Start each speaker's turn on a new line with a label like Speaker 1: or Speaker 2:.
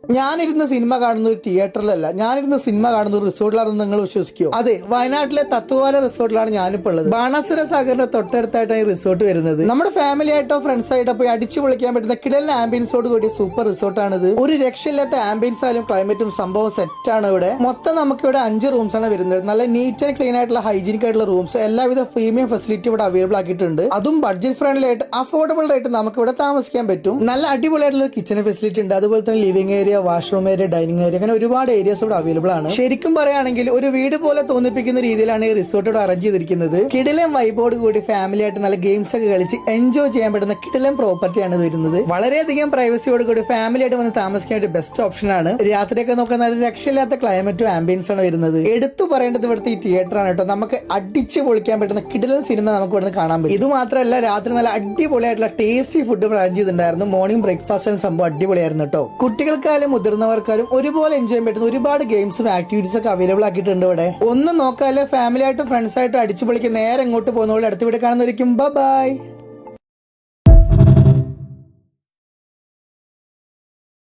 Speaker 1: ഞാനിരുന്ന് cinema കാണുന്ന ഒരു തിയേറ്ററിലല്ല, ഞാനിരുന്ന് cinema കാണുന്ന ഒരു റിസോർട്ടിലാണെന്ന് നിങ്ങൾ വിശ്വസിക്കുമോ? അതെ, വയനാട്ടിലെ തത്തുവാല റിസോർട്ടിലാണ് ഞാനിപ്പോൾ ഉള്ളത്. ബാണാസുര സാഗറിന്റെ തൊട്ടടുത്തായിട്ടാണ് ഈ റിസോർട്ട് വരുന്നത്. നമ്മുടെ ഫാമിലി ആയിട്ടോ ഫ്രണ്ട്സ് ആയിട്ടോ പോയി അടിച്ചു പൊളിക്കാൻ പറ്റുന്ന കിടലിന് ആംബിയൻസോട് കൂടിയ സൂപ്പർ റിസോർട്ടാണിത്. ഒരു രക്ഷയില്ലാത്ത ആംബിയൻസ് ആയാലും ക്ലൈമറ്റും സംഭവം സെറ്റാണ് ഇവിടെ. മൊത്തം നമുക്ക് ഇവിടെ 5 റൂംസ് ആണ് വരുന്നത്. നല്ല നീറ്റ് ആൻഡ് ക്ലീൻ ആയിട്ടുള്ള ഹൈജീനിക് ആയിട്ടുള്ള റൂംസ്, എല്ലാവിധ പ്രീമിയം ഫെസിലിറ്റി ഇവിടെ അവൈലബിൾ ആക്കിയിട്ടുണ്ട്. അതും ബഡ്ജറ്റ് ഫ്രണ്ട്ലി ആയിട്ട് അഫോർഡബിൾ ആയിട്ട് നമുക്ക് ഇവിടെ താമസിക്കാൻ പറ്റും. നല്ല അടിപൊളിയായിട്ടുള്ള കിച്ചൺ ഫെസിലിറ്റി ഉണ്ട്. അതുപോലെ തന്നെ living area, washroom area, dining area, അങ്ങനെ ഒരുപാട് ഏരിയസ് ഇവിടെ അവൈലബിൾ ആണ്. ശരിക്കും പറയുകയാണെങ്കിൽ ഒരു വീട് പോലെ തോന്നിപ്പിക്കുന്ന രീതിയിലാണ് ഈ റിസോർട്ട് ഇവിടെ അറേഞ്ച് ചെയ്തിരിക്കുന്നത്. കിടിലൻ വൈബോട് കൂടി ഫാമിലി ആയിട്ട് നല്ല ഗെയിംസ് ഒക്കെ കളിച്ച് എൻജോയ് ചെയ്യാൻ പറ്റുന്ന കിടിലൻ പ്രോപ്പർട്ടിയാണ് വരുന്നത്. വളരെയധികം പ്രൈവസിയോട് കൂടി ഫാമിലി ആയിട്ട് വന്ന് താമസിക്കാൻ ഒരു ബെസ്റ്റ് ഓപ്ഷൻ ആണ്. രാത്രിയൊക്കെ നോക്കാൻ നല്ല രക്ഷയില്ലാത്ത ക്ലൈമറ്റും ആംബിയൻസ് ആണ് വരുന്നത്. എടുത്തു പറയേണ്ടത് ഇവിടുത്തെ ഈ തിയേറ്റർ ആണ് കേട്ടോ. നമുക്ക് അടിച്ചു പൊളിക്കാൻ പറ്റുന്ന കിടിലൻ സിനിമ നമുക്ക് ഇവിടെ കാണാൻ പറ്റും. ഇത് മാത്രമല്ല, രാത്രി നല്ല അടിപൊളിയായിട്ടുള്ള ടേസ്റ്റി ഫുഡ് അറേഞ്ച് ചെയ്തിട്ടുണ്ടായിരുന്നു. മോർണിംഗ് ബ്രേക്ക്ഫാസ്റ്റ് സംഭവം അടിപൊളിയായിരുന്നു കേട്ടോ. കുട്ടികൾക്കായാലും മുതിർന്നവർക്കാരും ഒരുപോലെ എൻജോയ് ചെയ്യാൻ പറ്റുന്ന ഒരുപാട് ഗെയിംസും ആക്ടിവിറ്റീസ് ഒക്കെ അവൈലബിൾ ആക്കിയിട്ടുണ്ട് ഇവിടെ. ഒന്നും നോക്കാല്ലേ, ഫാമിലി ആയിട്ടും ഫ്രണ്ട്സ് ആയിട്ടും അടിച്ചു പൊളിക്ക് നേരെ ഇങ്ങോട്ട് പോകുന്നവരുടെ അടുത്ത് ഇവിടെ കാണുന്നവരിക്കും. ബൈ.